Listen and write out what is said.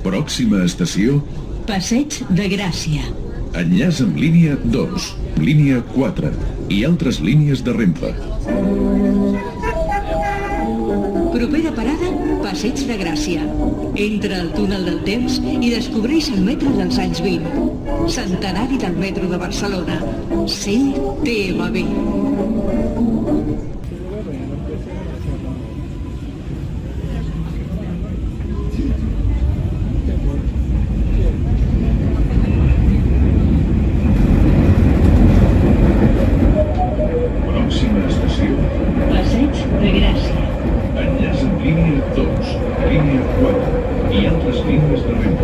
Pròxima estació, Passeig de Gràcia. enllaç amb línia 2, línia 4 i altres línies de Renfe. Propera parada, Passeig de Gràcia. Entra al túnel del temps i descobreix el metro dels anys 20. Centenari del metro de Barcelona. 100 TMB. Pròxima estació, Passeig de Gràcia. enllaç amb línia 2, línia 4 i altres línies de Renfe.